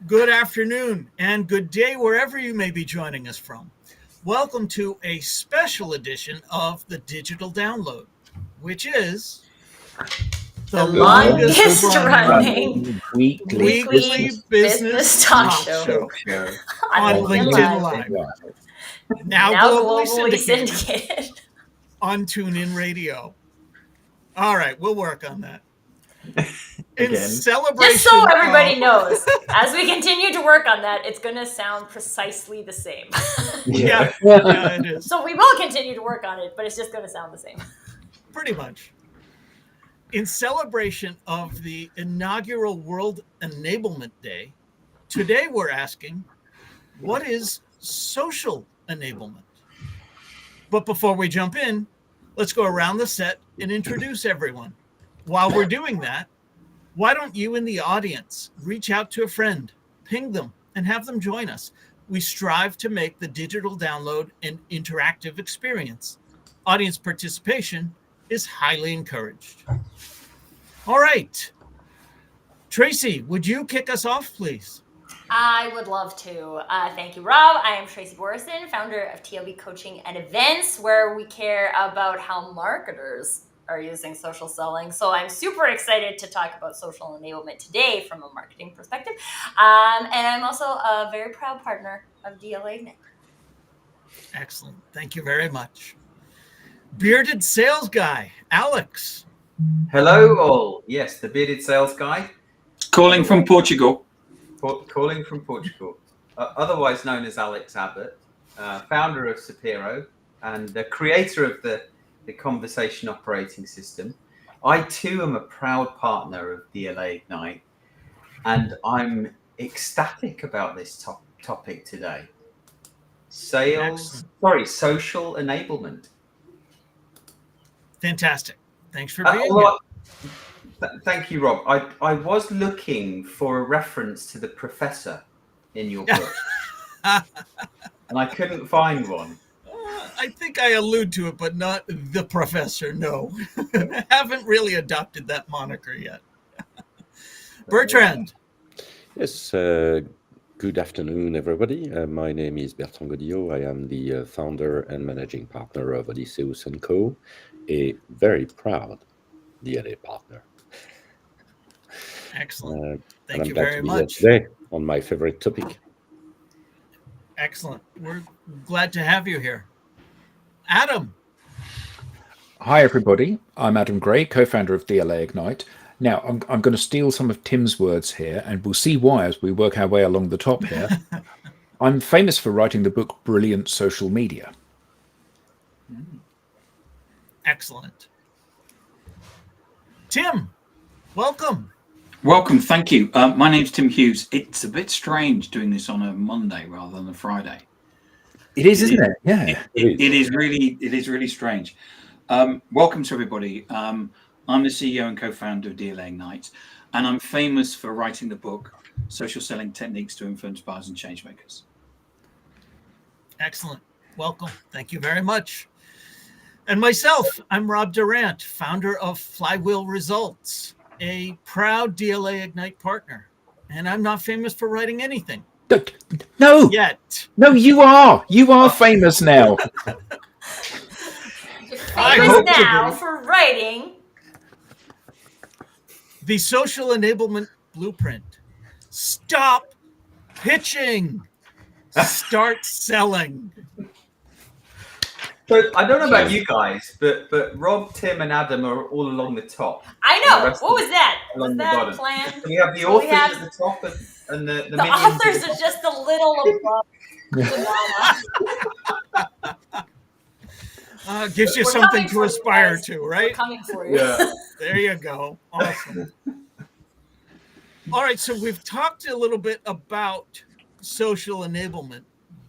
Good afternoon and good day wherever you may be joining us from. Welcome to a special edition of the Digital Download, which is The the The longest longest running running weekly weekly business business talk talk show show show on on on LinkedIn LinkedIn Live. Live, LinkedIn. now Now globally globally syndicated syndicated. on TuneIn Radio. All right, we'll work on that. In Again. Just so celebration everybody of knows, as we continue to work on that, it's going to sound precisely the same. yeah, it is So we will continue to work on it, but it's just going to sound the same. pretty much. In celebration of the inaugural World Enablement Day, today we're asking, what is social enablement? But before we jump in, let's go around the set and introduce everyone. While we're doing that, why don't you in the audience reach out to a friend, ping them, and have them join us? We strive to make the digital download an interactive experience. Audience participation is highly encouraged. All right. Tracy, would you kick us off, please? I would love to. Thank you, Rob. I am Tracy Borison, founder of TLB Coaching and Events, where we care about how marketers are using social selling. So I'm super excited to talk about social enablement today from a marketing perspective. And I'm also a very proud partner of DLA Ignite. Excellent. Thank you very much. Bearded sales guy, Alex. Hello, all. Yes, the bearded sales guy. Calling from Portugal. Calling from Portugal. Otherwise known as Alex Abbott, founder of Sapiro and the creator of the conversation operating system. I too am a proud partner of DLA Ignite, and I'm ecstatic about this topic today. Social enablement. Fantastic. Thanks for being here. Thank you, Rob. I was looking for a reference to the professor in your book, and I couldn't find one. I think I allude to it, but not the professor. No, haven't really adopted that moniker yet. Bertrand. Yes, good afternoon, everybody. My name is Bertrand Godillot. I am the founder and managing partner of Odysseus & Co., a very proud DLA partner. Excellent. And I'm you glad very to be here much. today on my favorite topic. Excellent. We're glad to have you here. Adam. Hi, everybody. I'm Adam Gray, co-founder of DLA Ignite. Now, I'm going to steal some of Tim's words here, and we'll see why as we work our way along the top here. I'm famous for writing the book Brilliant Social Media. Excellent. Tim, welcome. Welcome, thank you. My name's Tim Hughes. It's a bit strange doing this on a Monday rather than a Friday. It is, isn't it? Yeah. It is really strange. Welcome to everybody. I'm the CEO and co-founder of DLA Ignite, and I'm famous for writing the book Social Selling Techniques to Influence Buyers and Changemakers. Excellent. Welcome. Thank you very much. And myself, I'm Rob Durant, founder of Flywheel Results, a proud DLA Ignite partner. And I'm not famous for writing anything. No. Yet. No, you are. You are famous now. Famous now for writing the Social Enablement Blueprint. Stop pitching. Start selling. So I don't know about you guys, but Rob, Tim, and Adam are all along the top. I know. What was that? Was along the that bottom. planned? So we have the So we authors have- at the top and the The minions authors at the are just a little above. Gives you We're something coming to for you aspire guys. to, We're right? coming for you. Yeah. There you go. Awesome. All right, so we've talked a little bit about social enablement,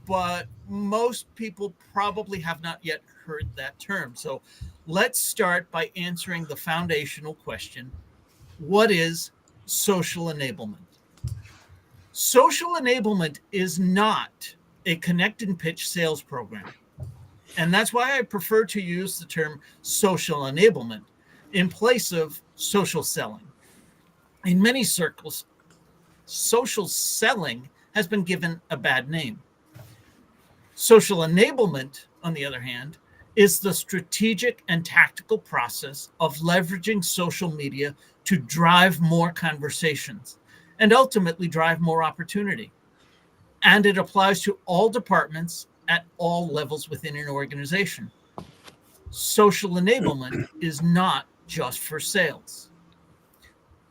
but most people probably have not yet heard that term. So let's start by answering the foundational question: what is social enablement? Social enablement is not a connect and pitch sales program. And that's why I prefer to use the term social enablement in place of social selling. In many circles, social selling has been given a bad name. Social enablement, on the other hand, is the strategic and tactical process of leveraging social media to drive more conversations and ultimately drive more opportunity. And it applies to all departments at all levels within an organization. Social enablement is not just for sales.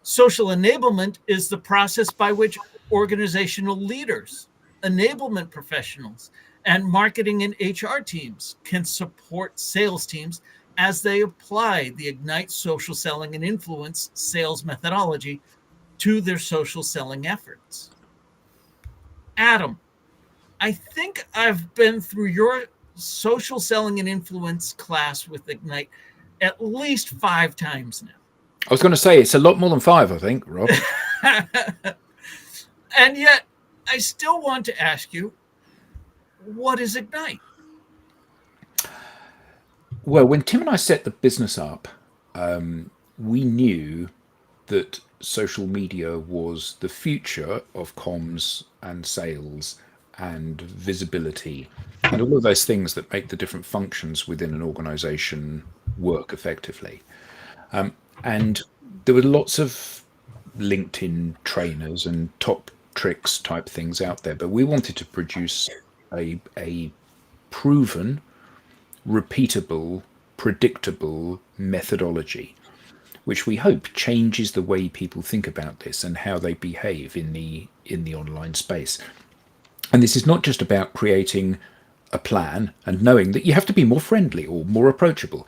Social enablement is the process by which organizational leaders, enablement professionals, and marketing and HR teams can support sales teams as they apply the Ignite social selling and influence sales methodology to their social selling efforts. Adam, I think I've been through your social selling and influence class with Ignite at least 5 times now. I was going to say it's a lot more than 5, I think, Rob. And yet, I still want to ask you, what is Ignite? Well, when Tim and I set the business up, we knew that social media was the future of comms and sales and visibility and all of those things that make the different functions within an organization work effectively. And there were lots of LinkedIn trainers and top tricks type things out there, but we wanted to produce a proven, repeatable, predictable methodology, which we hope changes the way people think about this and how they behave in the online space. And this is not just about creating a plan and knowing that you have to be more friendly or more approachable.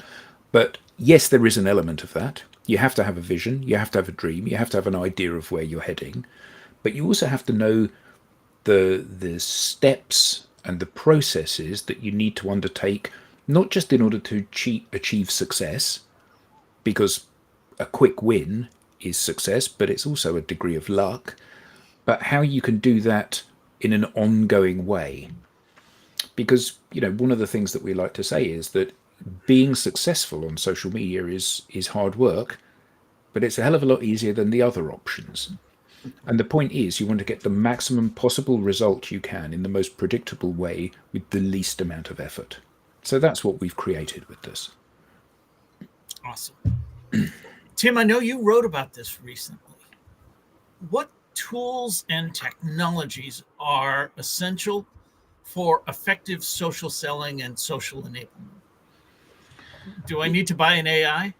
But yes, there is an element of that. You have to have a vision, you have to have a dream, you have to have an idea of where you're heading, but you also have to know the steps and the processes that you need to undertake, not just in order to achieve success, because a quick win is success, but it's also a degree of luck, but how you can do that in an ongoing way. Because, one of the things that we like to say is that being successful on social media is hard work, but it's a hell of a lot easier than the other options. And the point is, you want to get the maximum possible result you can in the most predictable way with the least amount of effort. So that's what we've created with this. Awesome. Tim, I know you wrote about this recently. What tools and technologies are essential for effective social selling and social enablement? Do I need to buy an AI?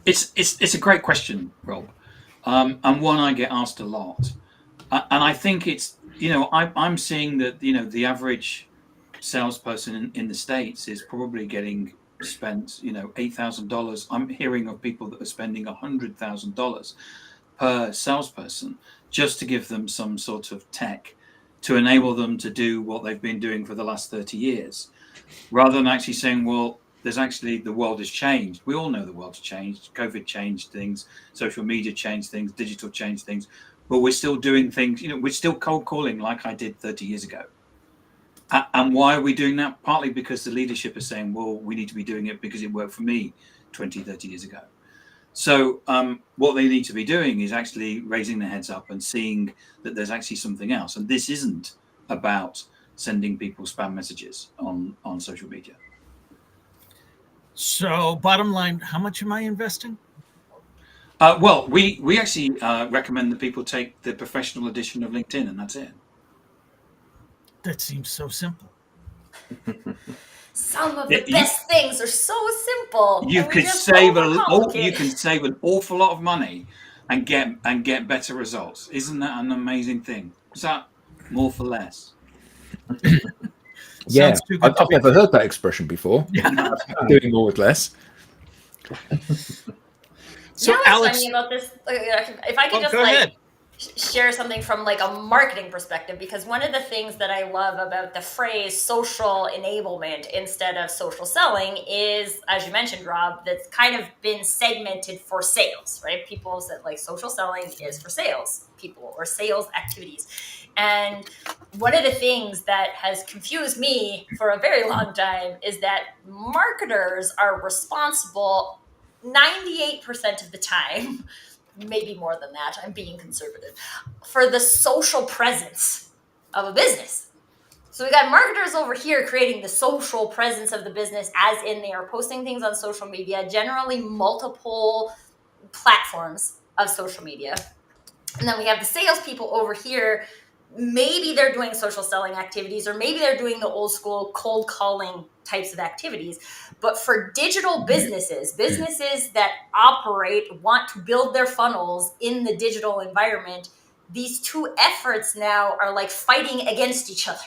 It's a great question, Rob, and one I get asked a lot. And I think it's I'm seeing that the average salesperson in the States is probably getting spent $8,000. I'm hearing of people that are spending $100,000 per salesperson just to give them some sort of tech to enable them to do what they've been doing for the last 30 years, rather than actually saying, well, the world has changed. We all know the world's changed. COVID changed things, social media changed things, digital changed things, but we're still doing things, we're still cold calling like I did 30 years ago. And why are we doing that? Partly because the leadership is saying, well, we need to be doing it because it worked for me 20, 30 years ago. So what they need to be doing is actually raising their heads up and seeing that there's actually something else. And this isn't about sending people spam messages on social media. So, bottom line, how much am I investing? Well, we actually recommend that people take the professional edition of LinkedIn, and that's it. That seems so simple. Some of the best things are so simple. You can save an awful lot of money and get better results. Isn't that an amazing thing? Is that more for less? Yeah, I've never heard that expression before. Yeah. Doing more with less. So, you know what's Alex, funny about this? If I could just go ahead. Share something from like a marketing perspective, because one of the things that I love about the phrase social enablement instead of social selling is, as you mentioned, Rob, that's kind of been segmented for sales, right? People said like social selling is for sales people or sales activities. And one of the things that has confused me for a very long time is that marketers are responsible 98% of the time maybe more than that. I'm being conservative. For the social presence of a business. So we got marketers over here creating the social presence of the business, as in they are posting things on social media, generally multiple platforms of social media. And then we have the salespeople over here. Maybe they're doing social selling activities, or maybe they're doing the old school cold calling types of activities. But for digital businesses that operate, want to build their funnels in the digital environment, these two efforts now are like fighting against each other.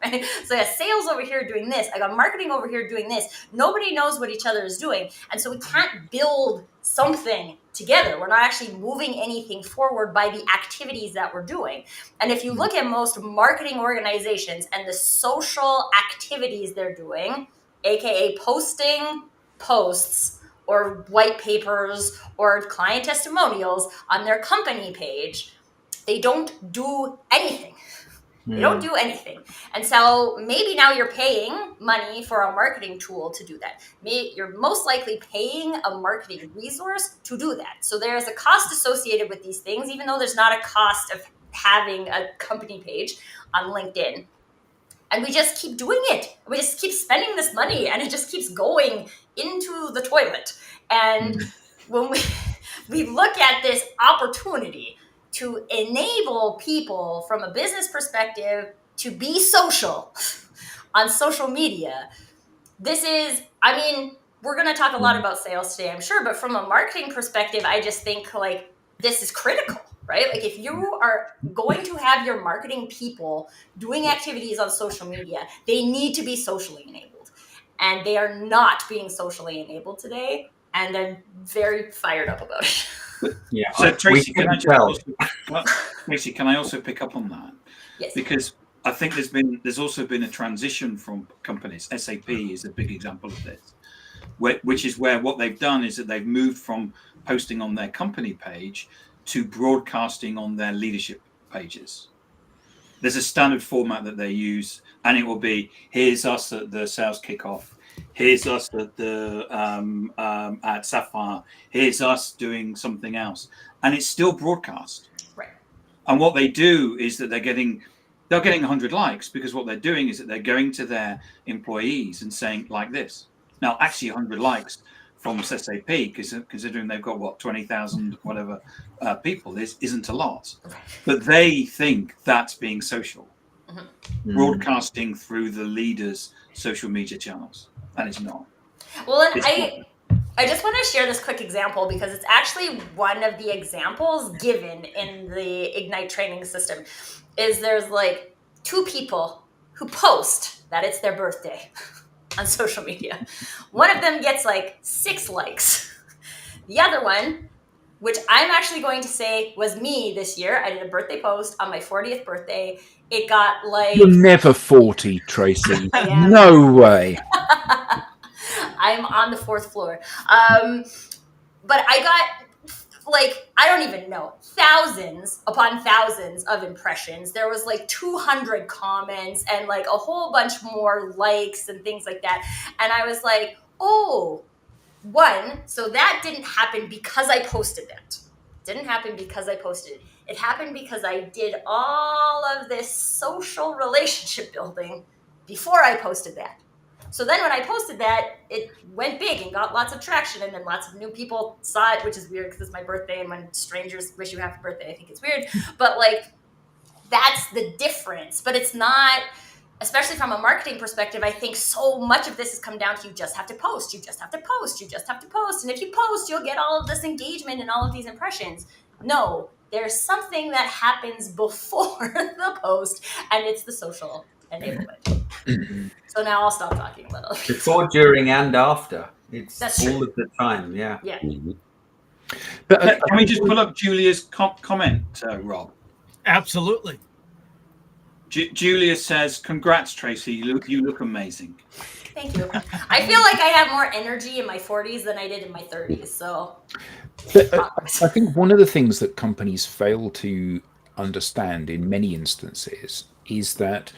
Right? So I got sales over here doing this. I got marketing over here doing this. Nobody knows what each other is doing. And so we can't build something together. We're not actually moving anything forward by the activities that we're doing. And if you look at most marketing organizations and the social activities they're doing, AKA posting posts or white papers or client testimonials on their company page, they don't do anything. They don't do anything. And so maybe now you're paying money for a marketing tool to do that. You're most likely paying a marketing resource to do that. So there's a cost associated with these things, even though there's not a cost of having a company page on LinkedIn. And we just keep doing it. We just keep spending this money, and it just keeps going into the toilet. And when we look at this opportunity to enable people from a business perspective to be social on social media, this is, I mean, we're going to talk a lot about sales today, I'm sure, but from a marketing perspective, I just think like this is critical, right? Like if you are going to have your marketing people doing activities on social media, they need to be socially enabled, and they are not being socially enabled today. And they're very fired up about it. Yeah. So Tracy, can I also pick up on that? Yes. Because I think there's also been a transition from companies. SAP is a big example of this, which is where what they've done is that they've moved from posting on their company page to broadcasting on their leadership pages. There's a standard format that they use, and it will be, here's us at the sales kickoff. Here's us at the at Sapphire. Here's us doing something else, and it's still broadcast. Right. And what they do is that they're getting 100 likes, because what they're doing is that they're going to their employees and saying like this. Now, actually, 100 likes from SAP, because considering they've got 20,000 whatever people, isn't a lot, but they think that's being social, broadcasting through the leaders' social media channels. And it's not. Well, and I just want to share this quick example, because it's actually one of the examples given in the Ignite training system. Is there's like two people who post that it's their birthday on social media. One of them gets like 6 likes. The other one, which I'm actually going to say was me this year, I did a birthday post on my 40th birthday. It got like... You're never 40, Tracy. No way. I'm on the 4th floor. But I got, like, I don't even know, thousands upon thousands of impressions. There was like 200 comments and like a whole bunch more likes and things like that. And I was like, oh, so that didn't happen because I posted that. Didn't happen because I posted it. It happened because I did all of this social relationship building before I posted that. So then when I posted that, it went big and got lots of traction, and then lots of new people saw it, which is weird because it's my birthday, and when strangers wish you happy birthday, I think it's weird. But like, that's the difference. But it's not, especially from a marketing perspective, I think so much of this has come down to you just have to post, you just have to post, you just have to post. And if you post, you'll get all of this engagement and all of these impressions. No, there's something that happens before the post, and it's the social enablement. So now I'll stop talking a little. Before, during, and after. That's all true. of the time, yeah. Yeah. But can we just pull up Julia's comment, Rob? Absolutely. Julia says, "Congrats, Tracy. You look amazing." Thank you. I feel like I have more energy in my 40s than I did in my 30s. So I think one of the things that companies fail to understand in many instances is that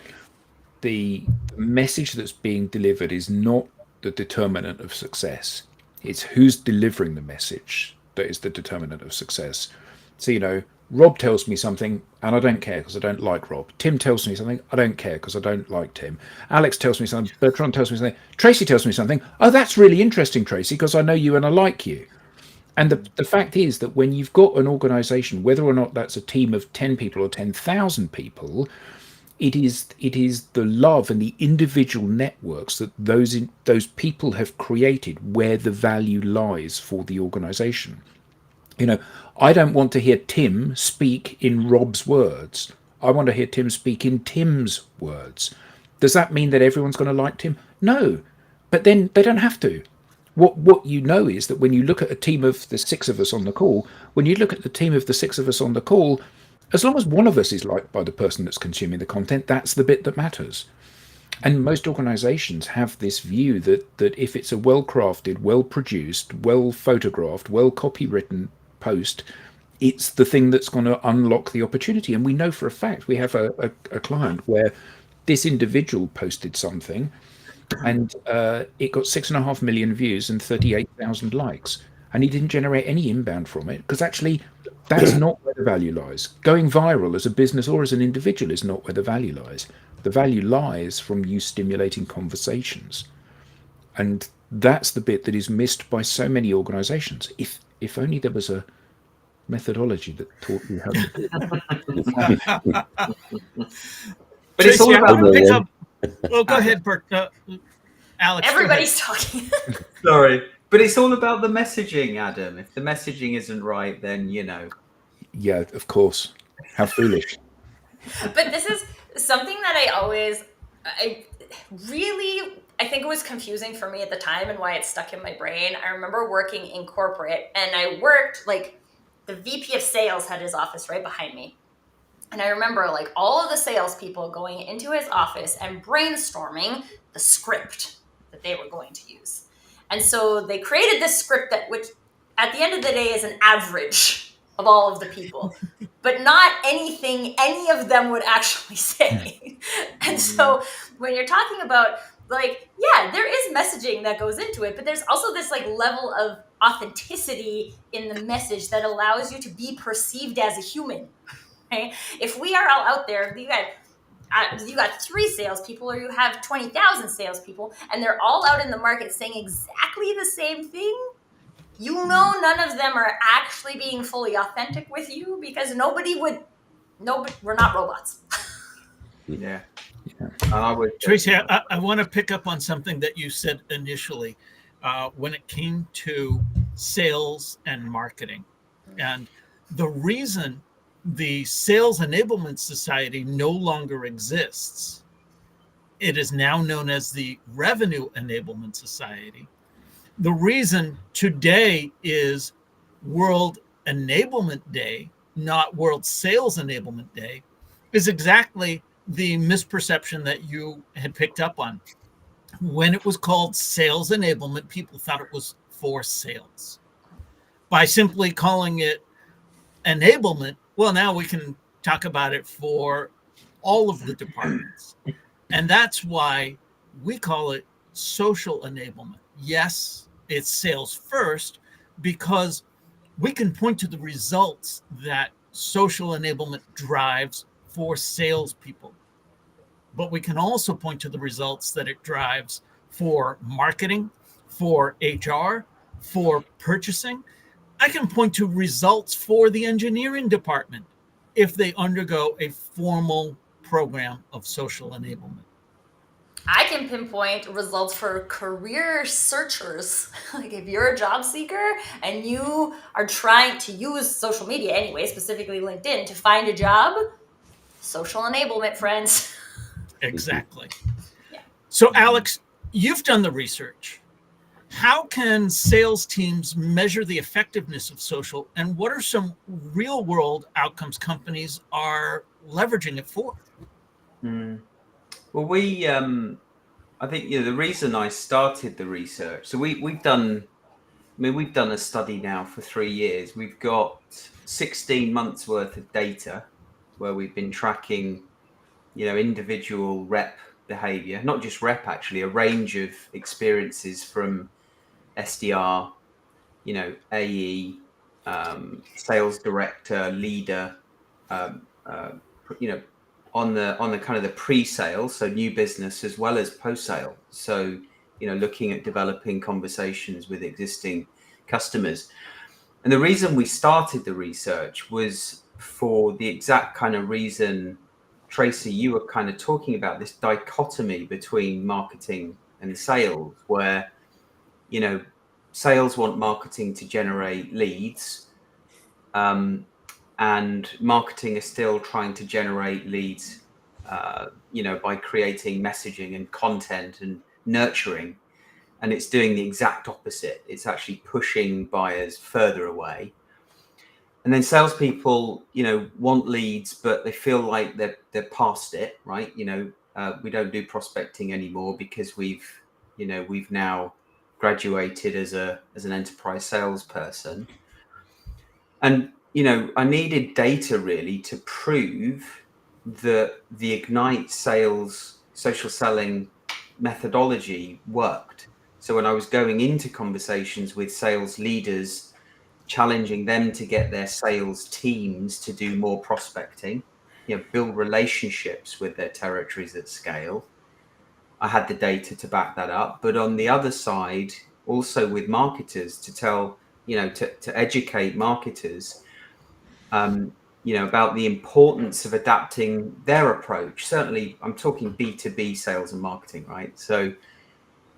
the message that's being delivered is not the determinant of success. It's who's delivering the message that is the determinant of success. So, Rob tells me something and I don't care because I don't like Rob. Tim tells me something, I don't care because I don't like Tim. Alex tells me something, Bertrand tells me something, Tracy tells me something. Oh, that's really interesting, Tracy, because I know you and I like you. And the fact is that when you've got an organization, whether or not that's a team of 10 people or 10,000 people, it is the love and the individual networks that those people have created where the value lies for the organization. I don't want to hear Tim speak in Rob's words. I want to hear Tim speak in Tim's words. Does that mean that everyone's going to like Tim? No, but then they don't have to. What you know is that when you look at a team of the six of us on the call, as long as one of us is liked by the person that's consuming the content, that's the bit that matters. And most organizations have this view that if it's a well-crafted, well-produced, well-photographed, well-copywritten post, it's the thing that's going to unlock the opportunity. And we know for a fact, we have a client where this individual posted something and it got 6.5 million views and 38,000 likes. And he didn't generate any inbound from it because actually that's not where the value lies. Going viral as a business or as an individual is not where the value lies. The value lies from you stimulating conversations. And that's the bit that is missed by so many organizations. If only there was a methodology that taught you how to do it. But it's all Tracy, about I pick up. Oh, go ahead, Bert. Alex. Everybody's talking. Sorry, but it's all about the messaging, Adam. If the messaging isn't right, then Yeah, of course. How foolish. But this is something that I think it was confusing for me at the time and why it stuck in my brain. I remember working in corporate and I worked the VP of sales had his office right behind me. And I remember all of the salespeople going into his office and brainstorming the script that they were going to use. And so they created this script which at the end of the day is an average of all of the people, but not anything any of them would actually say. And so when you're talking about there is messaging that goes into it, but there's also this level of authenticity in the message that allows you to be perceived as a human. Right? If we are all out there, you got 3 salespeople, or you have 20,000 salespeople, and they're all out in the market saying exactly the same thing. None of them are actually being fully authentic with you because we're not robots. Yeah. And I would, Tracy, I want to pick up on something that you said initially when it came to sales and marketing. And the reason the Sales Enablement Society no longer exists, it is now known as the Revenue Enablement Society. The reason today is World Enablement Day, not World Sales Enablement Day, is exactly the misperception that you had picked up on. When it was called Sales Enablement, people thought it was for sales. By simply calling it enablement, well, now we can talk about it for all of the departments. And that's why we call it social enablement. Yes, it's sales first, because we can point to the results that social enablement drives for salespeople. But we can also point to the results that it drives for marketing, for HR, for purchasing. I can point to results for the engineering department if they undergo a formal program of social enablement. I can pinpoint results for career searchers. If you're a job seeker and you are trying to use social media anyway, specifically LinkedIn, to find a job, social enablement, friends. Exactly. Yeah. So, Alex, you've done the research. How can sales teams measure the effectiveness of social, and what are some real world outcomes companies are leveraging it for? Well, I think the reason I started the research. So we've done a study now for 3 years. We've got 16 months worth of data where we've been tracking, individual rep behavior, not just rep, actually, a range of experiences from SDR, AE, sales director, leader, you know, on the kind of the pre-sale, so new business as well as post-sale. So, you know, looking at developing conversations with existing customers. And the reason we started the research was for the exact kind of reason, Tracy, you were kind of talking about this dichotomy between marketing and sales, where, you know, sales want marketing to generate leads, and marketing is still trying to generate leads, you know, by creating messaging and content and nurturing. And it's doing the exact opposite. It's actually pushing buyers further away. And then salespeople, you know, want leads, but they feel like they're past it, right? You know, we don't do prospecting anymore because we've now graduated as an enterprise salesperson. And, you know, I needed data really to prove that the Ignite sales social selling methodology worked. So when I was going into conversations with sales leaders, challenging them to get their sales teams to do more prospecting, you know, build relationships with their territories at scale, I had the data to back that up. But on the other side, also with marketers to tell, you know, to educate marketers, you know, about the importance of adapting their approach. Certainly, I'm talking B2B sales and marketing, right? So,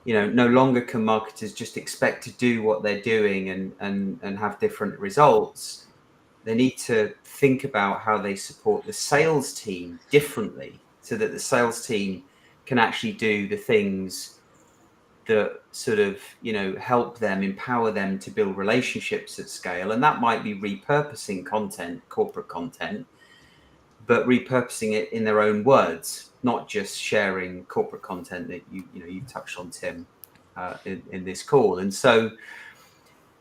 you know, no longer can marketers just expect to do what they're doing and have different results. They need to think about how they support the sales team differently so that the sales team can actually do the things that sort of, you know, help them, empower them to build relationships at scale. And that might be repurposing content, corporate content, but repurposing it in their own words, not just sharing corporate content that you touched on, Tim, in this call. And so,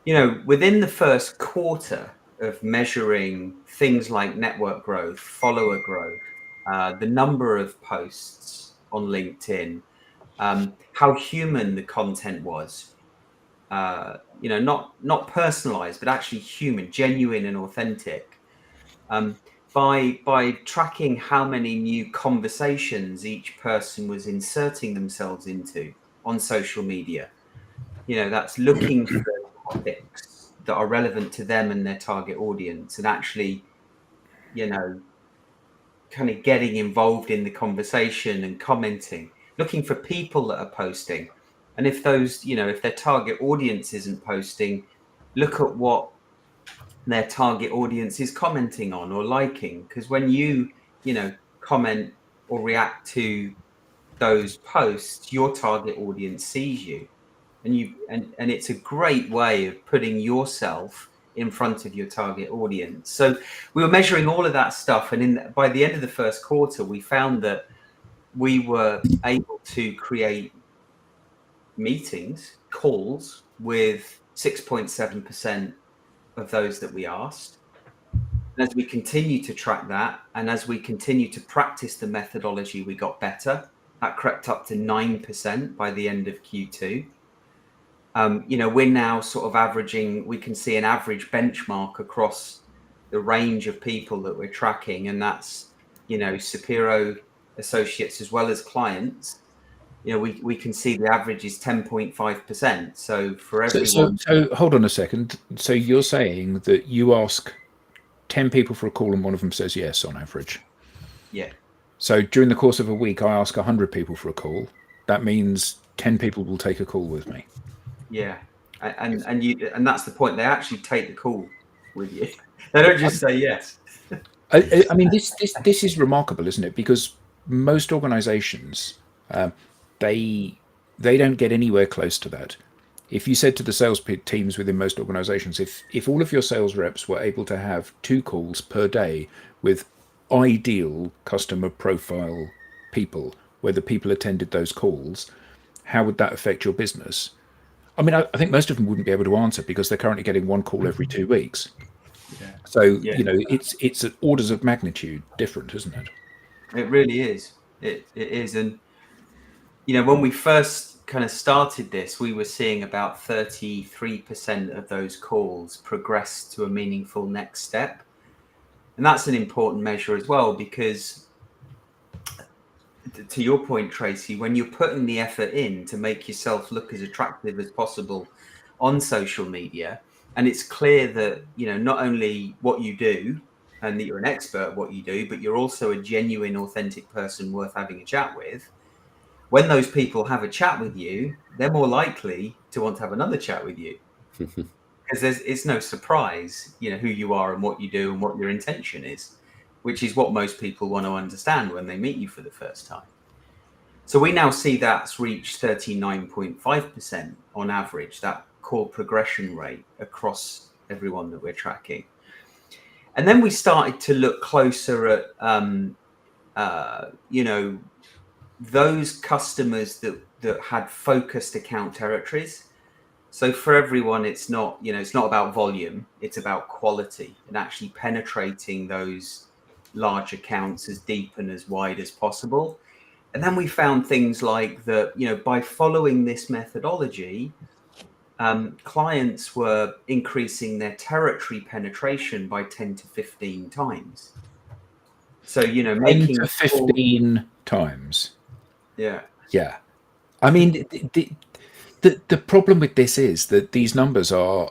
you know, within the first quarter of measuring things like network growth, follower growth, the number of posts on LinkedIn, how human the content was, you know, not personalized, but actually human, genuine and authentic. By tracking how many new conversations each person was inserting themselves into on social media, you know, that's looking for topics that are relevant to them and their target audience, and actually, you know, kind of getting involved in the conversation and commenting, looking for people that are posting. And if those, you know, if their target audience isn't posting, look at what their target audience is commenting on or liking. Because when you know, comment or react to those posts, your target audience sees you. And it's a great way of putting yourself in front of your target audience. So we were measuring all of that stuff, and by the end of the first quarter, we found that we were able to create meetings, calls with 6.7% of those that we asked. And as we continue to track that, and as we continue to practice the methodology, we got better. That crept up to 9% by the end of Q2. You know, we're now sort of averaging, we can see an average benchmark across the range of people that we're tracking, and that's, you know, Sapiro associates as well as clients. You know, we can see the average is 10.5%. So for everyone. So hold on a second. So you're saying that you ask 10 people for a call and one of them says yes on average? Yeah. So during the course of a week, I ask 100 people for a call. That means 10 people will take a call with me. Yeah, and that's the point. They actually take the call with you. They don't just say yes. I mean, this is remarkable, isn't it? Because most organisations, they don't get anywhere close to that. If you said to the sales teams within most organisations, if all of your sales reps were able to have 2 calls per day with ideal customer profile people, where the people attended those calls, how would that affect your business? I mean, I think most of them wouldn't be able to answer because they're currently getting 1 call every 2 weeks. Yeah. So, Yeah. you know, it's orders of magnitude different, isn't it? It really is. It is. And, you know, when we first kind of started this, we were seeing about 33% of those calls progress to a meaningful next step. And that's an important measure as well, because to your point, Tracy, when you're putting the effort in to make yourself look as attractive as possible on social media, and it's clear that, you know, not only what you do and that you're an expert at what you do, but you're also a genuine, authentic person worth having a chat with. When those people have a chat with you, they're more likely to want to have another chat with you, because it's no surprise, you know, who you are and what you do and what your intention is, which is what most people want to understand when they meet you for the first time. So we now see that's reached 39.5% on average, that call progression rate across everyone that we're tracking. And then we started to look closer at, you know, those customers that had focused account territories. So for everyone, it's not, you know, it's not about volume, it's about quality and actually penetrating those large accounts as deep and as wide as possible. And then we found things like that, you know, by following this methodology, clients were increasing their territory penetration by 10 to 15 times. So, you know, 10 making to 15 times. Yeah. Yeah. I mean, the problem with this is that these numbers are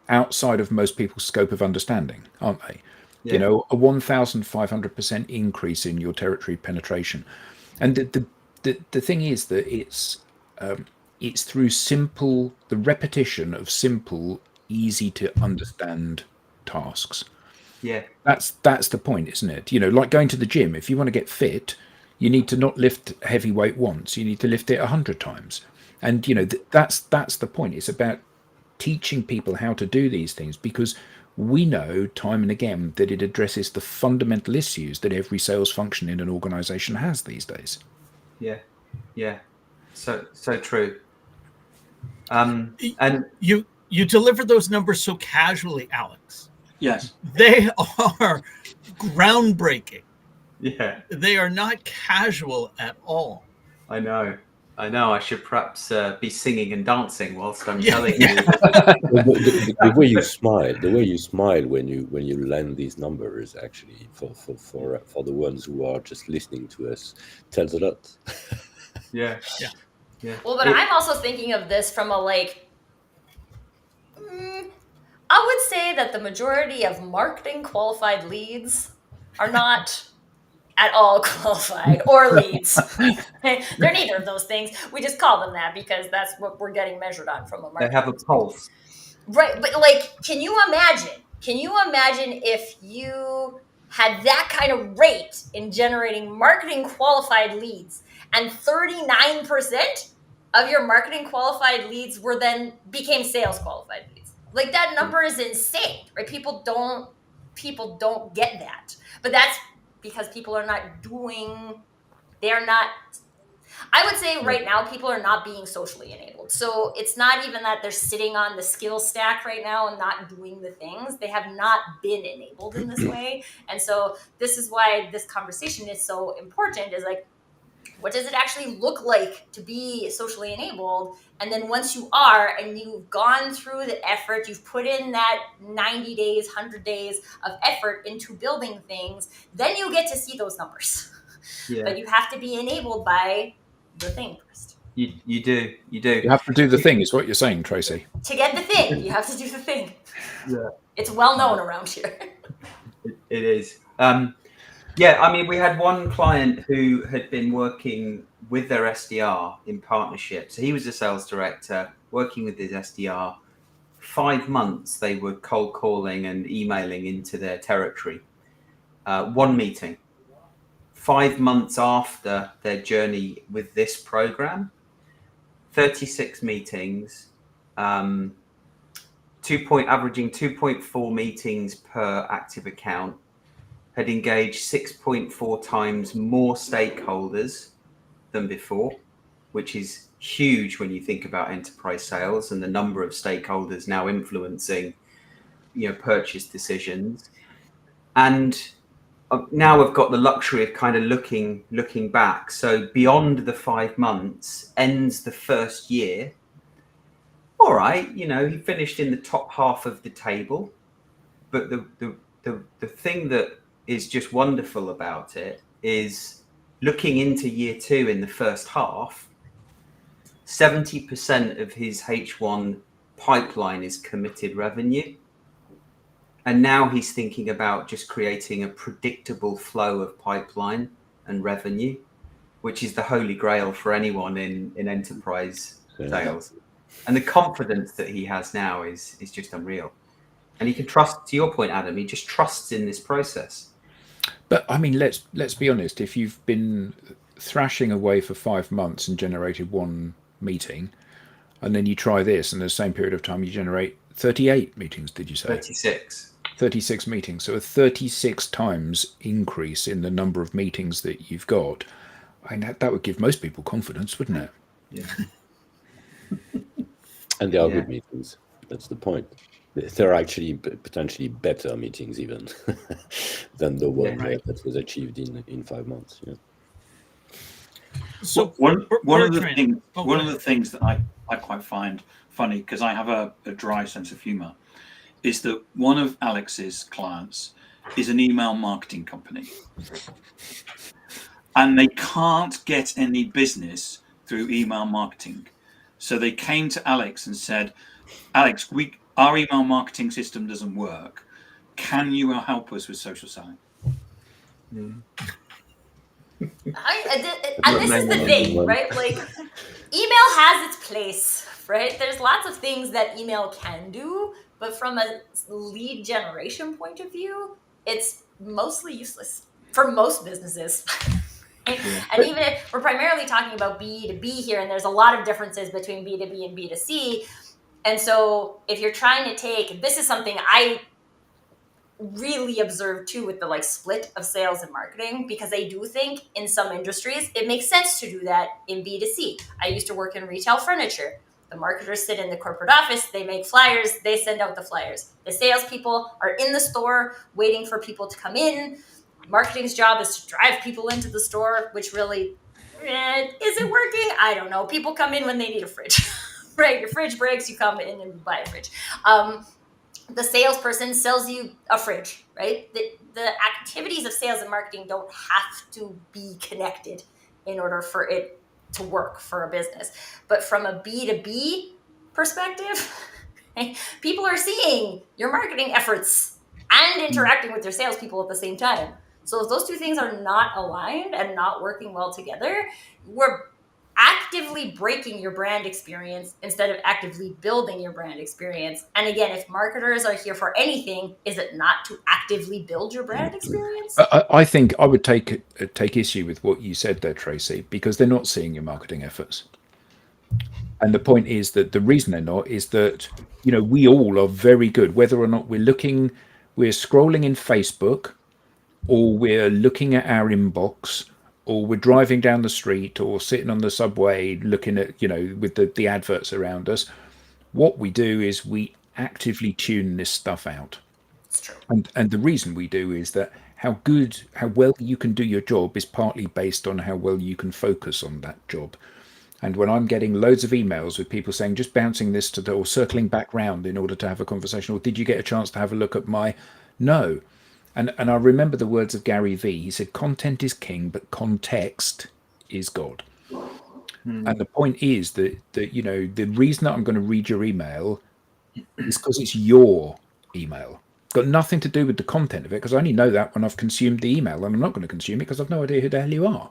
outside of most people's scope of understanding, aren't they? Yeah. You know, a 1,500% increase in your territory penetration, and the thing is that it's through the repetition of simple, easy to understand tasks. Yeah. That's the point, isn't it? You know, like going to the gym. If you want to get fit, you need to not lift heavy weight once. You need to lift it 100 times. And you know, that's the point. It's about teaching people how to do these things, because we know time and again that it addresses the fundamental issues that every sales function in an organization has these days. Yeah. Yeah. So true. And You deliver those numbers so casually, Alex. Yes. They are groundbreaking. yeah, They are not casual at all. I know. I should perhaps be singing and dancing whilst I'm Yeah. telling you. The way you smile when you land these numbers, actually, for the ones who are just listening to us, tells a lot. Yeah. Yeah. Yeah. Well, but I'm also thinking of this from a I would say that the majority of marketing qualified leads are not at all qualified or leads. They're neither of those things. We just call them that because that's what we're getting measured on from a They marketing have a pulse. Right, but like, can you imagine if you had that kind of rate in generating marketing qualified leads, and 39% of your marketing qualified leads became sales qualified leads? Like, that number is insane, right? People don't get that. But that's because people are not doing, they're not, I would say right now people are not being socially enabled. So it's not even that they're sitting on the skill stack right now and not doing the things. They have not been enabled in this way. And so this is why this conversation is so important, is like, what does it actually look like to be socially enabled? And then once you are, and you've gone through the effort, you've put in that 90 days, 100 days of effort into building things, then you get to see those numbers. Yeah. But you have to be enabled by the thing first. You do. You have to do the thing, is what you're saying, Tracy. To get the thing, you have to do the thing. Yeah. It's well known around here. It is. Yeah, I mean, we had one client who had been working with their SDR in partnership. So he was a sales director working with his SDR. 5 months they were cold calling and emailing into their territory. One meeting. 5 months after their journey with this program, 36 meetings, averaging 2.4 meetings per active account, had engaged 6.4 times more stakeholders than before, which is huge when you think about enterprise sales and the number of stakeholders now influencing, you know, purchase decisions. And now I've got the luxury of kind of looking back. So beyond the 5 months, ends the first year. All right, he finished in the top half of the table, but the thing that is just wonderful about it is looking into year 2 in the first half, 70% of his H1 pipeline is committed revenue. And now he's thinking about just creating a predictable flow of pipeline and revenue, which is the holy grail for anyone in enterprise sales. And the confidence that he has now is just unreal. And he can trust, to your point, Adam, he just trusts in this process. But I mean, let's be honest. If you've been thrashing away for 5 months and generated 1 meeting, and then you try this, and in the same period of time you generate 38 meetings, did you say? 36. 36 meetings. So a 36 times increase in the number of meetings that you've got. I mean, that would give most people confidence, wouldn't it? Yeah. And they are good meetings. That's the point. They're actually potentially better meetings even than the one that was achieved in 5 months. Yeah. So one of the things that I quite find funny, because I have a dry sense of humor, is that one of Alex's clients is an email marketing company, and they can't get any business through email marketing. So they came to Alex and said, Alex, our email marketing system doesn't work. Can you help us with social selling? And this is the thing, right? Like, email has its place, right? There's lots of things that email can do, but from a lead generation point of view, it's mostly useless for most businesses. And even if we're primarily talking about B2B here, and there's a lot of differences between B2B and B2C. And so if you're trying to this is something I really observed too with the split of sales and marketing, because I do think in some industries it makes sense to do that in B2C. I used to work in retail furniture. The marketers sit in the corporate office, they make flyers, they send out the flyers. The salespeople are in the store waiting for people to come in. Marketing's job is to drive people into the store, which really, is it working? I don't know. People come in when they need a fridge, right? Your fridge breaks, you come in and you buy a fridge. The salesperson sells you a fridge, right? The activities of sales and marketing don't have to be connected in order for it to work for a business. But from a B2B perspective, people are seeing your marketing efforts and interacting with your salespeople at the same time. So if those two things are not aligned and not working well together, we're actively breaking your brand experience instead of actively building your brand experience. And again, if marketers are here for anything, is it not to actively build your brand experience? I think I would take issue with what you said there, Tracy, because they're not seeing your marketing efforts. And the point is that the reason they're not is that, we all are very good, whether or not we're scrolling in Facebook, or we're looking at our inbox, or we're driving down the street, or sitting on the subway looking at, with the adverts around us. What we do is we actively tune this stuff out. It's true. And the reason we do is that how well you can do your job is partly based on how well you can focus on that job. And when I'm getting loads of emails with people saying, just bouncing this or circling back round in order to have a conversation, or did you get a chance to have a look at no. And I remember the words of Gary Vee. He said, content is king, but context is God. And the point is that the reason that I'm going to read your email is because it's your email. It's got nothing to do with the content of it, because I only know that when I've consumed the email, and I'm not going to consume it because I've no idea who the hell you are.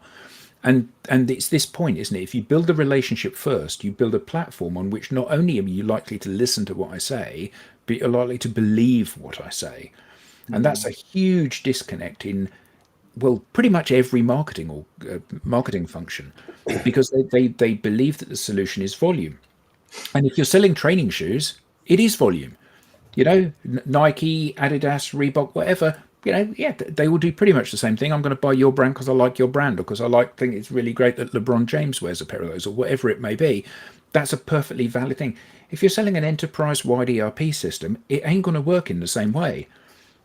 And it's this point, isn't it? If you build a relationship first, you build a platform on which not only are you likely to listen to what I say, but you're likely to believe what I say. And that's a huge disconnect in, pretty much every marketing or marketing function, because they believe that the solution is volume. And if you're selling training shoes, it is volume. Nike, Adidas, Reebok, whatever, they will do pretty much the same thing. I'm going to buy your brand because I like your brand, or because I think it's really great that LeBron James wears a pair of those, or whatever it may be. That's a perfectly valid thing. If you're selling an enterprise-wide ERP system, it ain't going to work in the same way.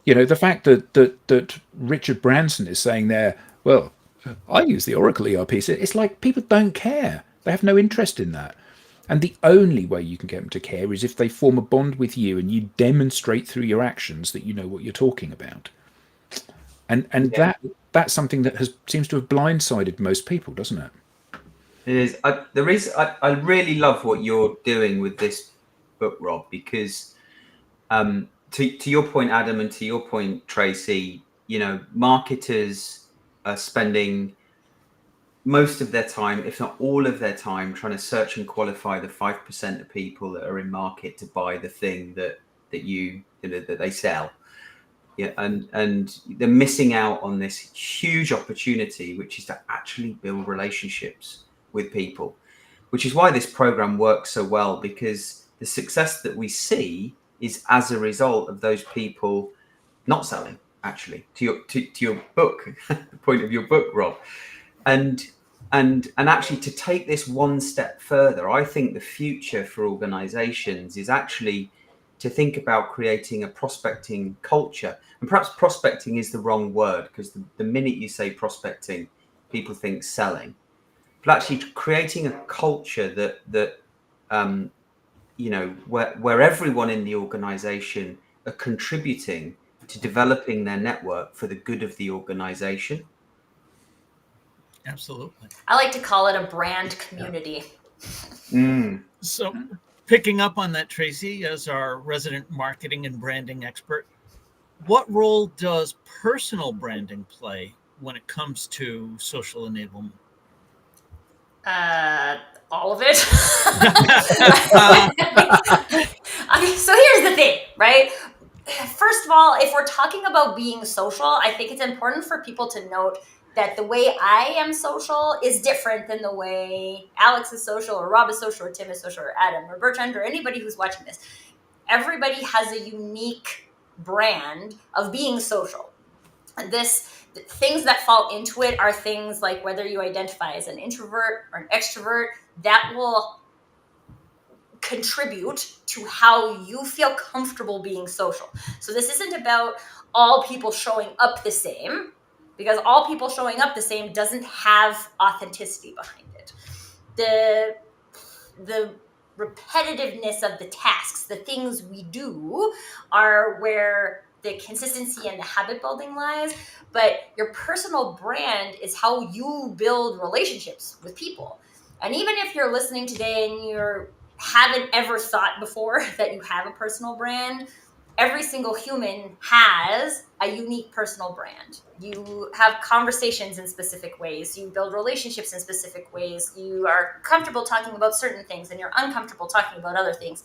You know, the fact that Richard Branson is saying there, well, I use the Oracle ERP. So it's like people don't care. They have no interest in that. And the only way you can get them to care is if they form a bond with you and you demonstrate through your actions that you know what you're talking about. And Yeah. that's something that has seems to have blindsided most people, doesn't it? It is. I really love what you're doing with this book, Rob, because to your point, Adam, and to your point, Tracy, you know, marketers are spending most of their time, if not all of their time, trying to search and qualify the 5% of people that are in market to buy the thing that that they sell. Yeah, and they're missing out on this huge opportunity, which is to actually build relationships with people, which is why this program works so well, because the success that we see is as a result of those people not selling. Actually, to your book, the point of your book, Rob, and actually to take this one step further, I think the future for organizations is actually to think about creating a prospecting culture. And perhaps prospecting is the wrong word, because the minute you say prospecting, people think selling. But actually creating a culture that you know, where everyone in the organization are contributing to developing their network for the good of the organization. Absolutely. I like to call it a brand community. So, picking up on that, Tracy, as our resident marketing and branding expert, what role does personal branding play when it comes to social enablement? All of it. So here's the thing, right? First of all, if we're talking about being social, I think it's important for people to note that the way I am social is different than the way Alex is social, or Rob is social, or Tim is social, or Adam, or Bertrand, or anybody who's watching this. Everybody has a unique brand of being social. Things that fall into it are things like whether you identify as an introvert or an extrovert. That will contribute to how you feel comfortable being social. So this isn't about all people showing up the same, because all people showing up the same doesn't have authenticity behind it. The repetitiveness of the tasks, the things we do, are where the consistency and the habit building lies. But your personal brand is how you build relationships with people. And even if you're listening today and you haven't ever thought before that you have a personal brand, every single human has a unique personal brand. You have conversations in specific ways. You build relationships in specific ways. You are comfortable talking about certain things and you're uncomfortable talking about other things.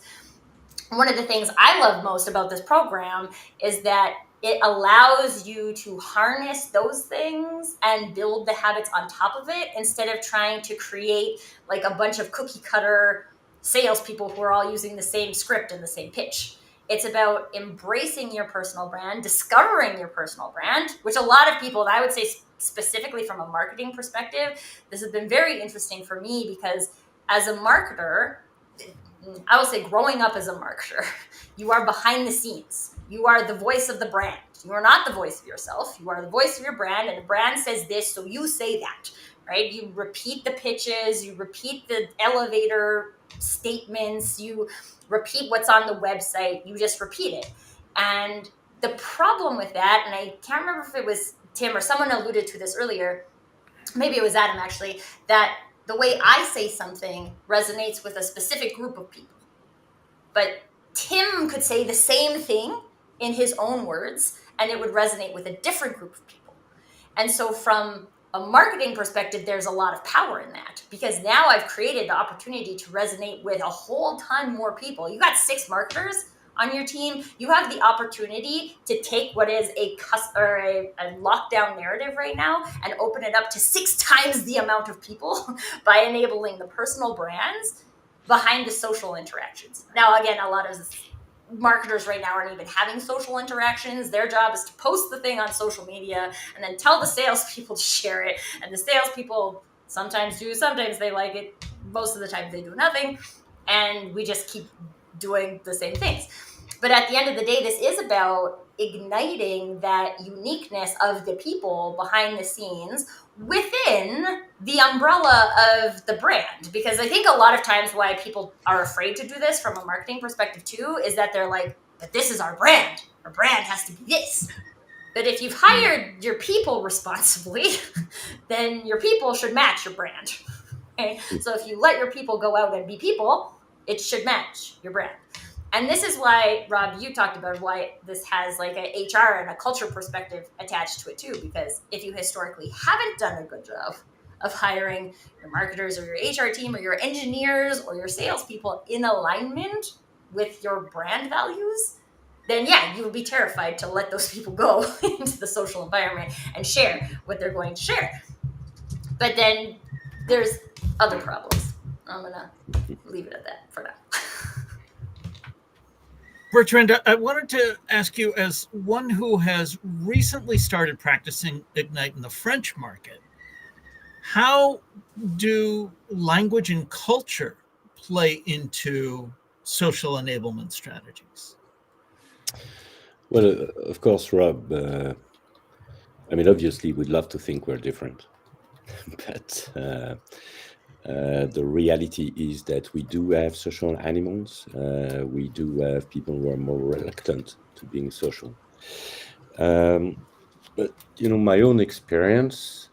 One of the things I love most about this program is that it allows you to harness those things and build the habits on top of it, instead of trying to create like a bunch of cookie cutter salespeople who are all using the same script and the same pitch. It's about embracing your personal brand, discovering your personal brand, which a lot of people, and I would say specifically from a marketing perspective, this has been very interesting for me, because as a marketer, I will say growing up as a marketer, you are behind the scenes. You are the voice of the brand. You are not the voice of yourself. You are the voice of your brand, and the brand says this, so you say that, right? You repeat the pitches, you repeat the elevator statements, you repeat what's on the website, you just repeat it. And the problem with that, and I can't remember if it was Tim or someone alluded to this earlier, maybe it was Adam actually, that the way I say something resonates with a specific group of people. But Tim could say the same thing in his own words, and it would resonate with a different group of people. And so from a marketing perspective, there's a lot of power in that, because now I've created the opportunity to resonate with a whole ton more people. You got 6 marketers on your team. You have the opportunity to take what is a lockdown narrative right now and open it up to 6 times the amount of people by enabling the personal brands behind the social interactions. Now, again, a lot of marketers right now aren't even having social interactions. Their job is to post the thing on social media and then tell the salespeople to share it. And the salespeople sometimes do, sometimes they like it. Most of the time they do nothing. And we just keep doing the same things. But at the end of the day, this is about igniting that uniqueness of the people behind the scenes within the umbrella of the brand. Because I think a lot of times why people are afraid to do this from a marketing perspective too is that they're like, but this is our brand. Our brand has to be this. But if you've hired your people responsibly, then your people should match your brand. Okay? So if you let your people go out and be people, it should match your brand. And this is why, Rob, you talked about why this has like a HR and a culture perspective attached to it too, because if you historically haven't done a good job of hiring your marketers or your HR team or your engineers or your salespeople in alignment with your brand values, then yeah, you would be terrified to let those people go into the social environment and share what they're going to share. But then there's other problems. I'm gonna leave it at that for now. Bertrand, I wanted to ask you, as one who has recently started practicing Ignite in the French market, how do language and culture play into social enablement strategies? Well, of course, Rob, I mean, obviously, we'd love to think we're different. But the reality is that we do have social animals. We do have people who are more reluctant to being social. But, my own experience,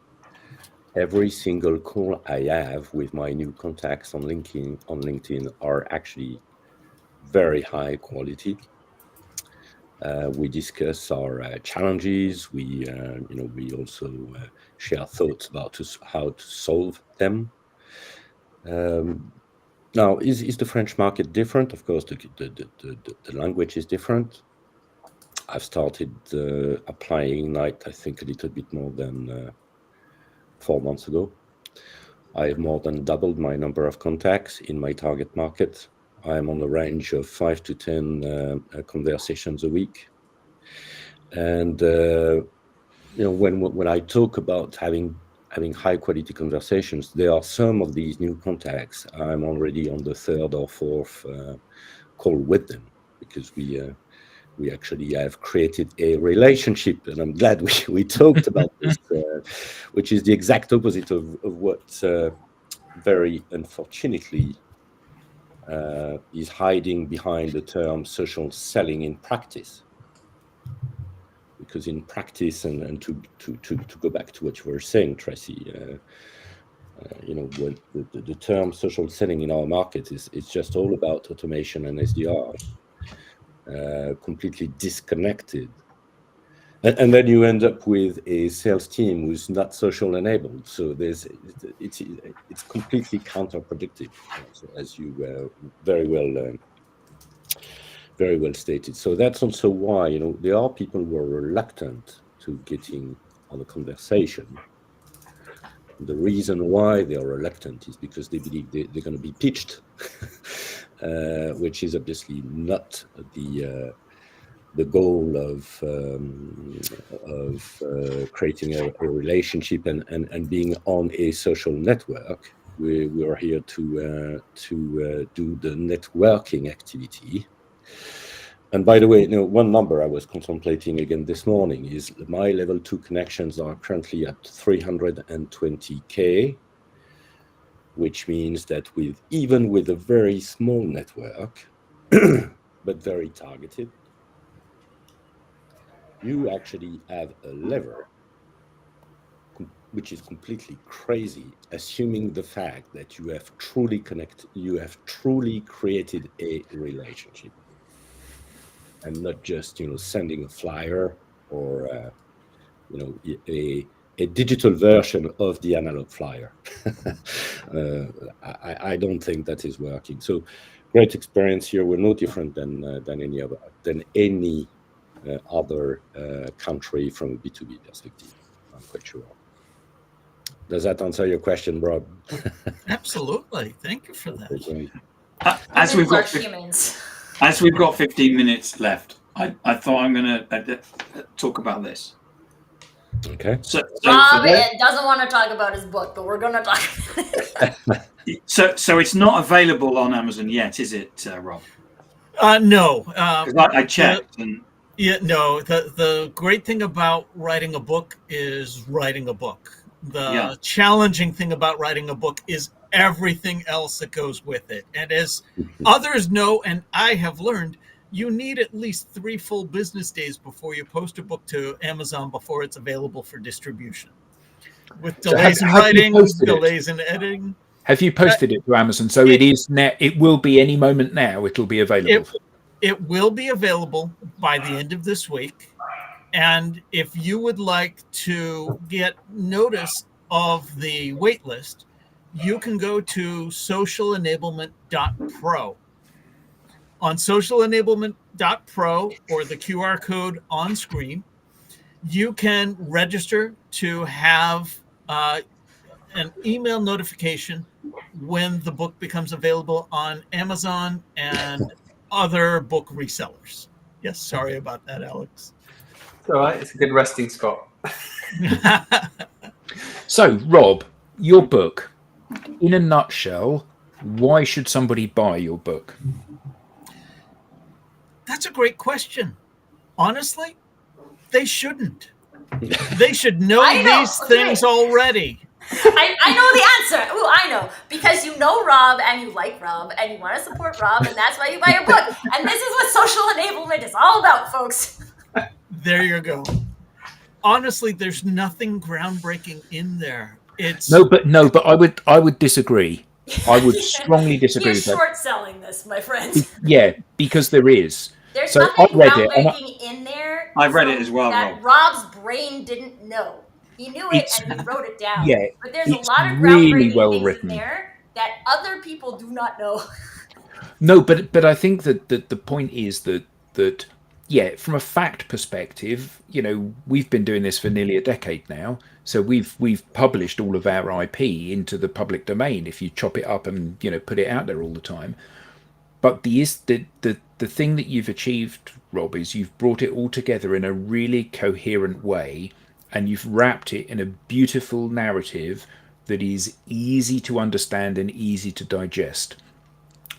every single call I have with my new contacts on LinkedIn are actually very high quality. We discuss our challenges. We also share thoughts about how to solve them. Now, is the French market different? Of course, the language is different. I've started applying Ignite, I think, a little bit more than 4 months ago. I have more than doubled my number of contacts in my target market. I am on the range of 5 to 10 conversations a week. And when I talk about having high quality conversations, there are some of these new contacts. I'm already on the third or fourth call with them, because we actually have created a relationship, and I'm glad we talked about this, which is the exact opposite of what very unfortunately is hiding behind the term social selling in practice. Because in practice, and to go back to what you were saying, Tracy, when the term social selling in our market is just all about automation and SDR, completely disconnected. And then you end up with a sales team who's not social enabled. So it's completely counterproductive, as you very well stated. So that's also why there are people who are reluctant to getting on a conversation. The reason why they are reluctant is because they believe they're going to be pitched, which is obviously not the goal of creating a relationship and being on a social network. We are here to do the networking activity. And by the way, one number I was contemplating again this morning is my level 2 connections are currently at 320K, which means that even with a very small network, but very targeted, you actually have a lever, which is completely crazy, assuming the fact that you have truly created a relationship, and not just sending a flyer or a digital version of the analog flyer. I don't think that is working. So great experience here. We're no different than any other country from a B2B perspective, I'm quite sure. Does that answer your question, Rob? Absolutely. Thank you for that. Okay. As we've got 15 minutes left, I thought I'm going to talk about this. Okay. So Rob doesn't want to talk about his book, but we're going to talk about it. So it's not available on Amazon yet, is it, Rob? No. Because I checked, and Yeah, no. The great thing about writing a book is writing a book. The Yeah. challenging thing about writing a book is everything else that goes with it. And as others know, and I have learned, you need at least 3 full business days before you post a book to Amazon before it's available for distribution. With So delays in have you writing, posted it? delays in editing. Have you posted it to Amazon? So it is now. It will be any moment now. It'll be available. It will be available by the end of this week. And if you would like to get notice of the wait list, you can go to socialenablement.pro. On socialenablement.pro or the QR code on screen, you can register to have an email notification when the book becomes available on Amazon and other book resellers. Yes, sorry about that, Alex. It's all right. It's a good resting spot. So, Rob, your book, in a nutshell, why should somebody buy your book? That's a great question. Honestly, they shouldn't. They should know these things already. I know the answer. Oh, I know. Because you know Rob and you like Rob and you want to support Rob, and that's why you buy your book. And this is what social enablement is all about, folks. There you go. Honestly, there's nothing groundbreaking in there. It's No, but I would disagree. I would strongly disagree You're with that. short selling this, my friend. Yeah, because there is. There's So nothing I read it, and groundbreaking in there. I read it as well, that Rob. Rob's brain didn't know. He knew it It's- and he wrote it down. yeah, but there's a it's lot of really groundbreaking well things written. in there that other people do not know. No, but I think that the point is that yeah, from a fact perspective, we've been doing this for nearly a decade now. So we've published all of our IP into the public domain if you chop it up and put it out there all the time. But the thing that you've achieved, Rob, is you've brought it all together in a really coherent way, and you've wrapped it in a beautiful narrative that is easy to understand and easy to digest.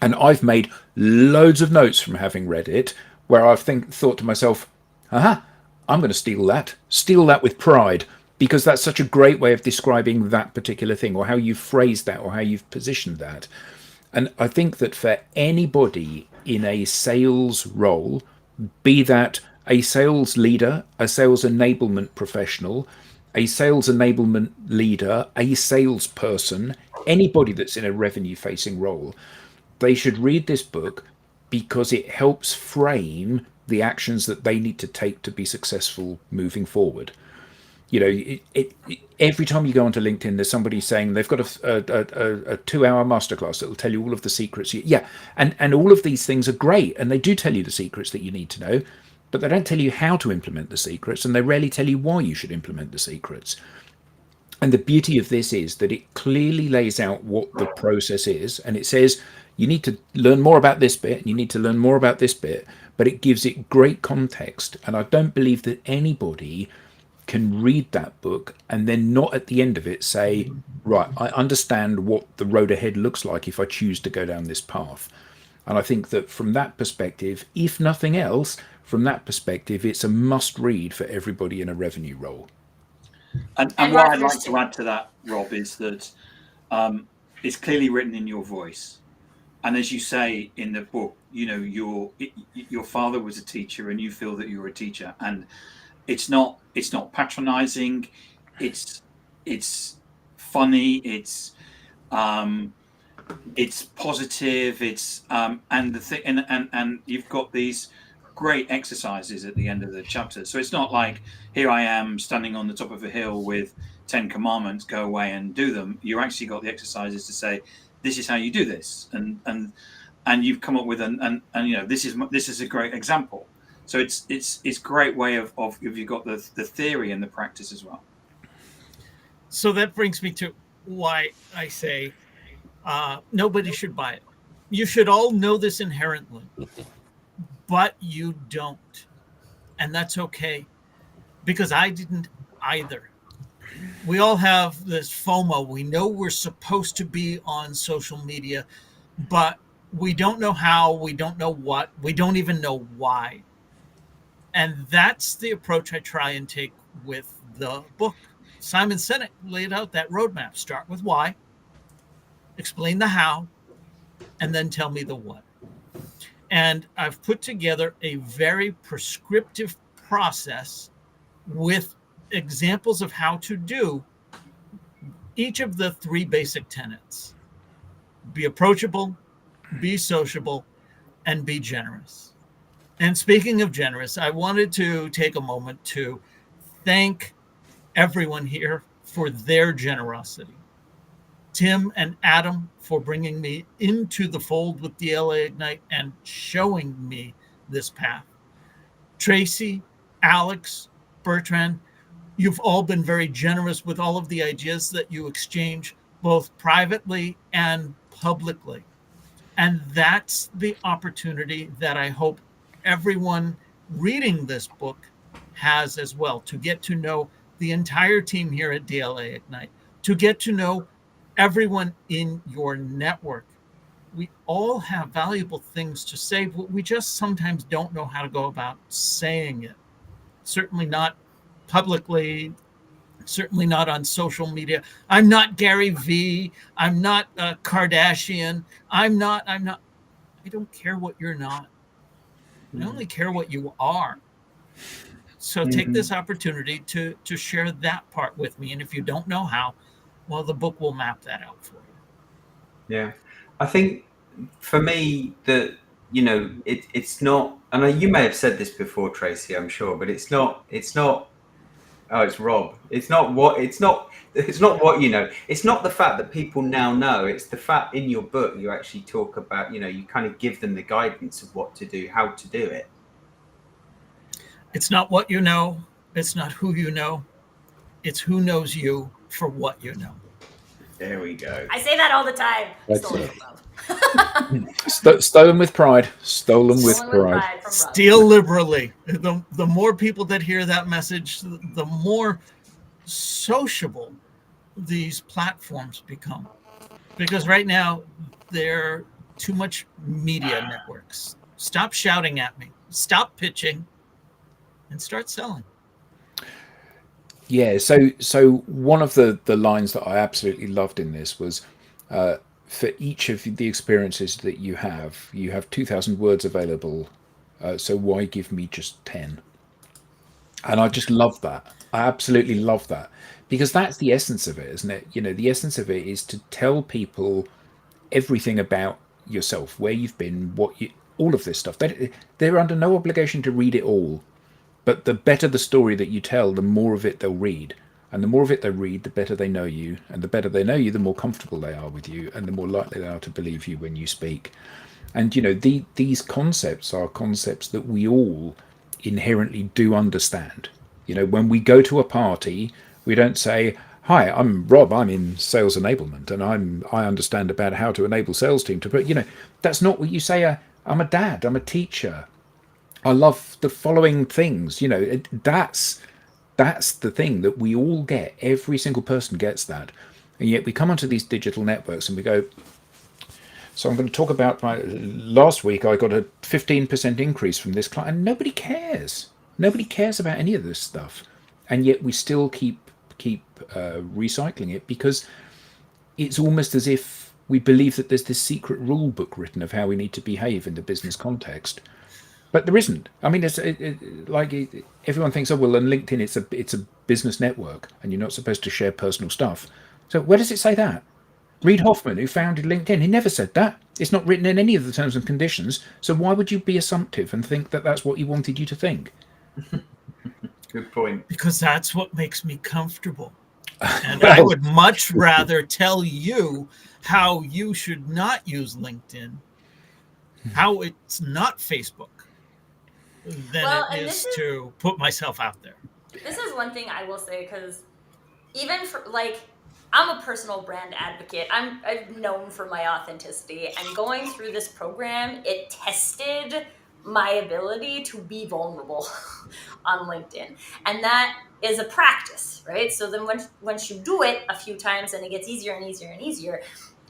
And I've made loads of notes from having read it, where I've thought to myself, aha, I'm going to steal that with pride, because that's such a great way of describing that particular thing, or how you've phrased that, or how you've positioned that. And I think that for anybody in a sales role, be that a sales leader, a sales enablement professional, a sales enablement leader, a salesperson, anybody that's in a revenue facing role, they should read this book because it helps frame the actions that they need to take to be successful moving forward. Every time you go onto LinkedIn, there's somebody saying they've got a 2-hour masterclass that will tell you all of the secrets. Yeah, and all of these things are great, and they do tell you the secrets that you need to know, but they don't tell you how to implement the secrets, and they rarely tell you why you should implement the secrets. And the beauty of this is that it clearly lays out what the process is, and it says you need to learn more about this bit, and you need to learn more about this bit, but it gives it great context. And I don't believe that anybody can read that book and then not at the end of it say, right, I understand what the road ahead looks like if I choose to go down this path. And I think that from that perspective, if nothing else, from that perspective, it's a must read for everybody in a revenue role. And what I'd like to add to that, Rob, is that it's clearly written in your voice. And as you say in the book, your father was a teacher and you feel that you're a teacher. And it's not patronizing, it's funny, it's positive, and the thing, and you've got these great exercises at the end of the chapter. So it's not like, here I am standing on the top of a hill with 10 commandments, go away and do them. You actually got the exercises to say, this is how you do this, and you've come up with this is a great example. So it's a great way of if you've got the theory and the practice as well. So that brings me to why I say nobody should buy it. You should all know this inherently, but you don't. And that's okay, because I didn't either. We all have this FOMO. We know we're supposed to be on social media, but We don't know how, we don't know what, we don't even know why. And that's the approach I try and take with the book. Simon Sinek laid out that roadmap. Start with why, explain the how, and then tell me the what. And I've put together a very prescriptive process with examples of how to do each of the three basic tenets: be approachable, be sociable, and be generous. And speaking of generous, I wanted to take a moment to thank everyone here for their generosity. Tim and Adam for bringing me into the fold with DLA Ignite and showing me this path. Tracy, Alex, Bertrand, you've all been very generous with all of the ideas that you exchange both privately and publicly. And that's the opportunity that I hope everyone reading this book has as well, to get to know the entire team here at DLA Ignite, to get to know everyone in your network. We all have valuable things to say, but we just sometimes don't know how to go about saying it. Certainly not publicly, certainly not on social media. I'm not Gary Vee. I'm not a Kardashian. I'm not. I don't care what you're not. I only care what you are. So take this opportunity to share that part with me. And if you don't know how, well, the book will map that out for you. Yeah, I think for me that it's not, and you may have said this before, Tracy, I'm sure, but it's not. Oh, it's Rob. It's not what. It's not what you know. It's not the fact that people now know. It's the fact in your book you actually talk about. You kind of give them the guidance of what to do, how to do it. It's not what you know. It's not who you know. It's who knows you for what you know. There we go. I say that all the time. Excellent. Stolen with pride. Stolen with pride. From Rob. Steal liberally. The more people that hear that message, the more sociable these platforms become. Because right now, they're too much media networks. Stop shouting at me. Stop pitching and start selling. Yeah, so one of the lines that I absolutely loved in this was, for each of the experiences that you have 2,000 words available, so why give me just 10? And I just love that. I absolutely love that, because that's the essence of it, isn't it? The essence of it is to tell people everything about yourself, where you've been, all of this stuff. They're under no obligation to read it all. But the better the story that you tell, the more of it they'll read. And the more of it they read, the better they know you. And the better they know you, the more comfortable they are with you. And the more likely they are to believe you when you speak. And, these concepts are concepts that we all inherently do understand. When we go to a party, we don't say, "Hi, I'm Rob. I'm in sales enablement, and I understand about how to enable sales team to put." That's not what you say. I'm a dad. I'm a teacher. I love the following things. That's the thing that we all get. Every single person gets that, and yet we come onto these digital networks and we go. So I'm going to talk about last week. I got a 15% increase from this client, and nobody cares. Nobody cares about any of this stuff, and yet we still keep recycling it, because it's almost as if we believe that there's this secret rule book written of how we need to behave in the business context. But there isn't. I mean, it's like everyone thinks, oh well, on LinkedIn it's a business network, and you're not supposed to share personal stuff. So where does it say that? Reid Hoffman, who founded LinkedIn, he never said that. It's not written in any of the terms and conditions. So why would you be assumptive and think that that's what he wanted you to think? Good point. Because that's what makes me comfortable. And I would much rather tell you how you should not use LinkedIn, how it's not Facebook, than it is to put myself out there. This is one thing I will say, because even for I'm a personal brand advocate. I'm known for my authenticity, and going through this program, it tested my ability to be vulnerable on LinkedIn, and that is a practice, right? So then once you do it a few times, and it gets easier and easier and easier,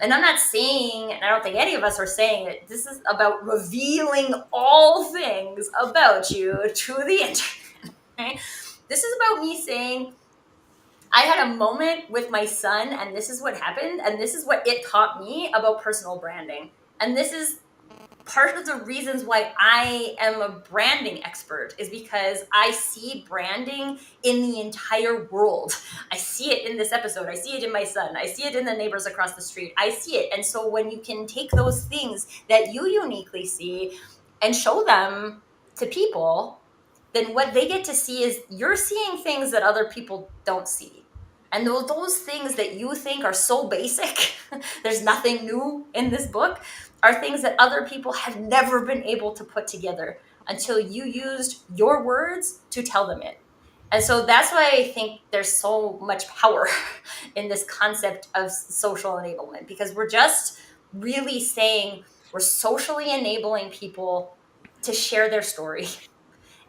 And I'm not saying, and I don't think any of us are saying that this is about revealing all things about you to the internet. Right? This is about me saying, I had a moment with my son, and this is what happened, and this is what it taught me about personal branding. And this is part of the reasons why I am a branding expert, is because I see branding in the entire world. I see it in this episode. I see it in my son. I see it in the neighbors across the street. I see it. And so when you can take those things that you uniquely see and show them to people, then what they get to see is you're seeing things that other people don't see. And those things that you think are so basic, there's nothing new in this book, are things that other people have never been able to put together until you used your words to tell them it. And so that's why I think there's so much power in this concept of social enablement, because we're just really saying we're socially enabling people to share their story.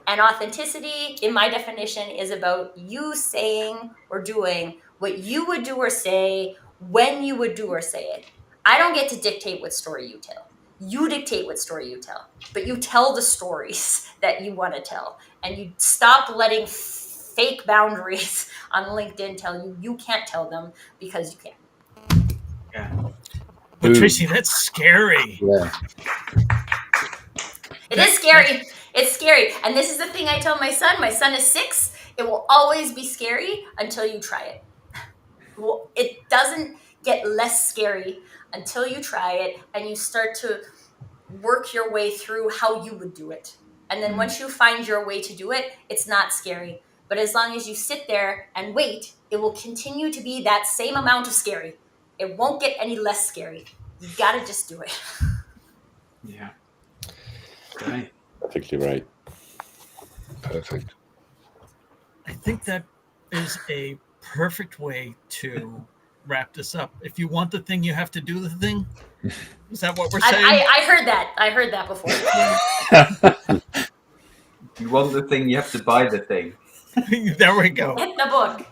And authenticity, in my definition, is about you saying or doing what you would do or say when you would do or say it. I don't get to dictate what story you tell. You dictate what story you tell, but you tell the stories that you want to tell. And you stop letting fake boundaries on LinkedIn tell you you can't tell them, because you can't. Yeah. But Boom. Tracy, that's scary. Yeah. It is scary. It's scary. And this is the thing I tell my son. My son is 6. It will always be scary until you try it. Well, it doesn't get less scary until you try it and you start to work your way through how you would do it. And then once you find your way to do it, it's not scary. But as long as you sit there and wait, it will continue to be that same amount of scary. It won't get any less scary. You got to just do it. Yeah. Great. Perfectly right. Perfect. I think that is a perfect way to wrap this up. If you want the thing, you have to do the thing. Is that what we're saying? I heard that. I heard that before. You want the thing, you have to buy the thing. There we go. Hit the book.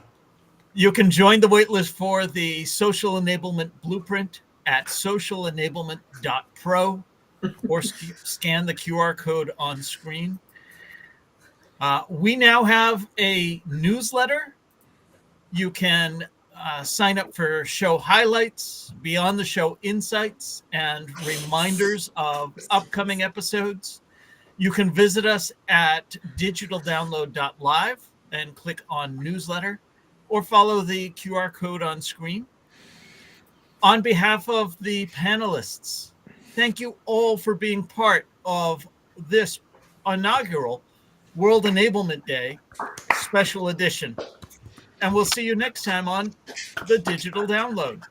You can join the waitlist for the Social Enablement Blueprint at socialenablement.pro or scan the QR code on screen. We now have a newsletter. You can sign up for show highlights, beyond the show insights, and reminders of upcoming episodes. You can visit us at digitaldownload.live and click on newsletter, or follow the QR code on screen. On behalf of the panelists, thank you all for being part of this inaugural World Enablement Day special edition. And we'll see you next time on the Digital Download.